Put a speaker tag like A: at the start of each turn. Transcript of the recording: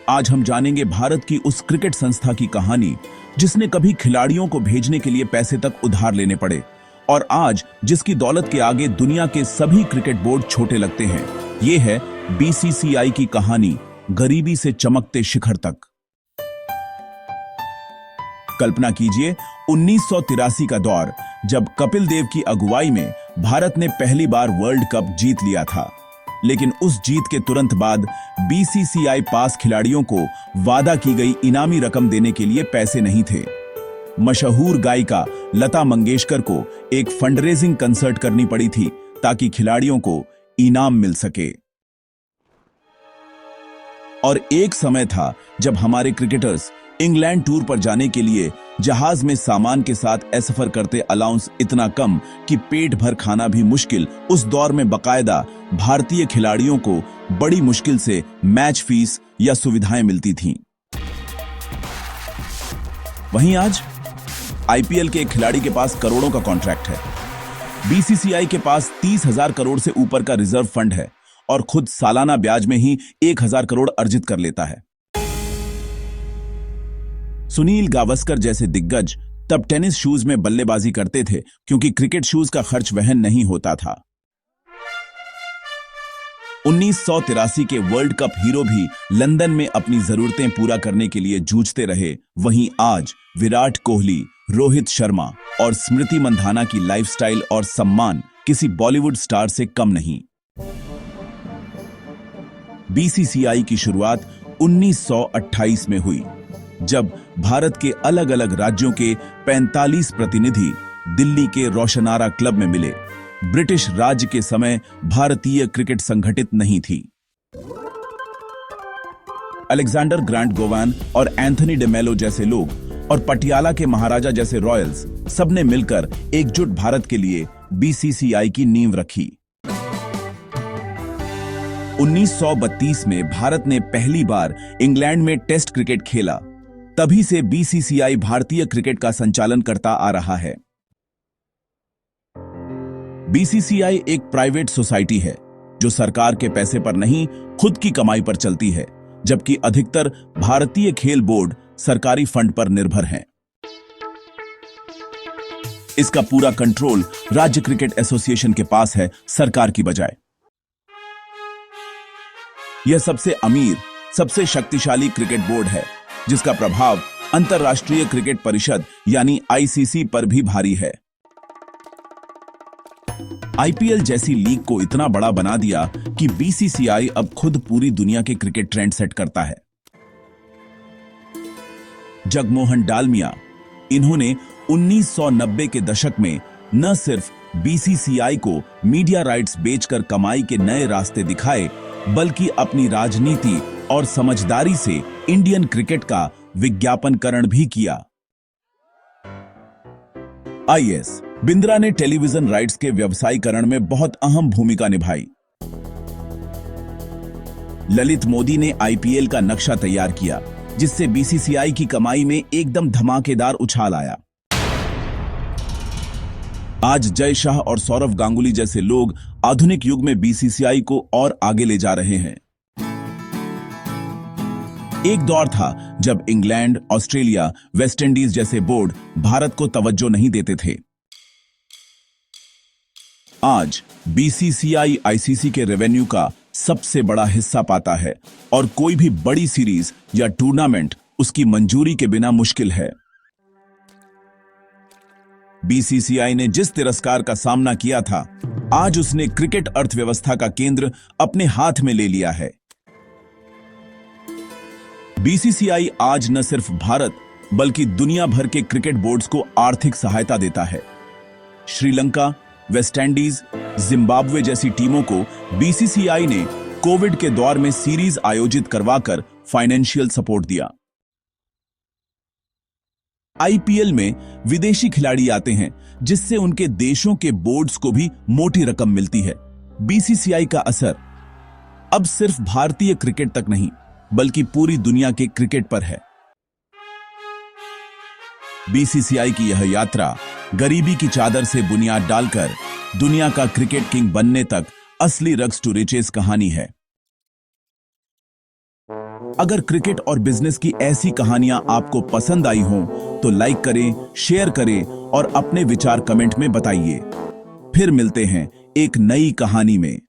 A: आज हम जानेंगे भारत की उस क्रिकेट संस्था की कहानी जिसने कभी खिलाड़ियों को भेजने के लिए पैसे तक उधार लेने पड़े और आज जिसकी दौलत के आगे दुनिया के सभी क्रिकेट बोर्ड छोटे लगते हैं। ये है बीसीसीआई की कहानी, गरीबी से चमकते शिखर तक। कल्पना कीजिए 1983 का दौर, जब कपिल देव की अगुवाई में भारत ने पहली बार वर्ल्ड कप जीत लिया था। लेकिन उस जीत के तुरंत बाद बीसीसीआई पास खिलाड़ियों को वादा की गई इनामी रकम देने के लिए पैसे नहीं थे। मशहूर गायिका लता मंगेशकर को एक फंडरेजिंग कंसर्ट करनी पड़ी थी ताकि खिलाड़ियों को इनाम मिल सके। और एक समय था जब हमारे क्रिकेटर्स इंग्लैंड टूर पर जाने के लिए जहाज में सामान के साथ सफर करते, अलाउंस इतना कम कि पेट भर खाना भी मुश्किल। उस दौर में बकायदा भारतीय खिलाड़ियों को बड़ी मुश्किल से मैच फीस या सुविधाएं मिलती थीं। वहीं आज आईपीएल के एक खिलाड़ी के पास करोड़ों का कॉन्ट्रैक्ट है, बीसीसीआई के पास 30,000 करोड़ से ऊपर का रिजर्व फंड है और खुद सालाना ब्याज में ही 1,000 करोड़ अर्जित कर लेता है। सुनील गावस्कर जैसे दिग्गज तब टेनिस शूज में बल्लेबाजी करते थे क्योंकि क्रिकेट शूज का खर्च वहन नहीं होता था। 1983 के वर्ल्ड कप हीरो भी लंदन में अपनी जरूरतें पूरा करने के लिए जूझते रहे। वहीं आज विराट कोहली, रोहित शर्मा और स्मृति मंधाना की लाइफस्टाइल और सम्मान किसी बॉलीवुड स्टार से कम नहीं। बीसीसीआई की शुरुआत 1928 में हुई, जब भारत के अलग अलग राज्यों के 45 प्रतिनिधि दिल्ली के रोशनारा क्लब में मिले। ब्रिटिश राज के समय भारतीय क्रिकेट संगठित नहीं थी। अलेक्जेंडर ग्रांट गोवान और एंथनी डे मेलो जैसे लोग और पटियाला के महाराजा जैसे रॉयल्स सबने मिलकर एकजुट भारत के लिए बीसीसीआई की नींव रखी। 1932 में भारत ने पहली बार इंग्लैंड में टेस्ट क्रिकेट खेला। तभी से बीसीसीआई भारतीय क्रिकेट का संचालन करता आ रहा है। बीसीसीआई एक प्राइवेट सोसाइटी है जो सरकार के पैसे पर नहीं, खुद की कमाई पर चलती है, जबकि अधिकतर भारतीय खेल बोर्ड सरकारी फंड पर निर्भर हैं। इसका पूरा कंट्रोल राज्य क्रिकेट एसोसिएशन के पास है, सरकार की बजाय। यह सबसे अमीर, सबसे शक्तिशाली क्रिकेट बोर्ड है जिसका प्रभाव अंतर्राष्ट्रीय क्रिकेट परिषद यानी आईसीसी पर भी भारी है। आईपीएल जैसी लीग को इतना बड़ा बना दिया कि बीसीसीआई अब खुद पूरी दुनिया के क्रिकेट ट्रेंड सेट करता है। जगमोहन डालमिया, इन्होंने 1990 के दशक में न सिर्फ बीसीसीआई को मीडिया राइट्स बेचकर कमाई के नए रास्ते दिखाए, बल्कि अपनी राजनीति और समझदारी से इंडियन क्रिकेट का विज्ञापनकरण भी किया। आईएस बिंद्रा ने टेलीविजन राइट्स के व्यवसायीकरण में बहुत अहम भूमिका निभाई। ललित मोदी ने आईपीएल का नक्शा तैयार किया, जिससे बीसीसीआई की कमाई में एकदम धमाकेदार उछाल आया। आज जय शाह और सौरव गांगुली जैसे लोग आधुनिक युग में बीसीसीआई को और आगे ले जा रहे हैं। एक दौर था जब इंग्लैंड, ऑस्ट्रेलिया, वेस्ट इंडीज जैसे बोर्ड भारत को तवज्जो नहीं देते थे। आज बीसीसीआई आईसीसी के रेवेन्यू का सबसे बड़ा हिस्सा पाता है और कोई भी बड़ी सीरीज या टूर्नामेंट उसकी मंजूरी के बिना मुश्किल है। बीसीसीआई ने जिस तिरस्कार का सामना किया था, आज उसने क्रिकेट अर्थव्यवस्था का केंद्र अपने हाथ में ले लिया है। बीसीसीआई आज न सिर्फ भारत बल्कि दुनिया भर के क्रिकेट बोर्ड्स को आर्थिक सहायता देता है। श्रीलंका, वेस्ट इंडीज, जिम्बाब्वे जैसी टीमों को बीसीसीआई ने कोविड के दौर में सीरीज आयोजित करवाकर फाइनेंशियल सपोर्ट दिया। आईपीएल में विदेशी खिलाड़ी आते हैं, जिससे उनके देशों के बोर्ड्स को भी मोटी रकम मिलती है। बीसीसीआई का असर अब सिर्फ भारतीय क्रिकेट तक नहीं, बल्कि पूरी दुनिया के क्रिकेट पर है। बीसीसीआई की यह यात्रा गरीबी की चादर से बुनियाद डालकर दुनिया का क्रिकेट किंग बनने तक असली रग्स टू रिचेस कहानी है। अगर क्रिकेट और बिजनेस की ऐसी कहानियां आपको पसंद आई हों तो लाइक करें, शेयर करें और अपने विचार कमेंट में बताइए। फिर मिलते हैं एक नई कहानी में।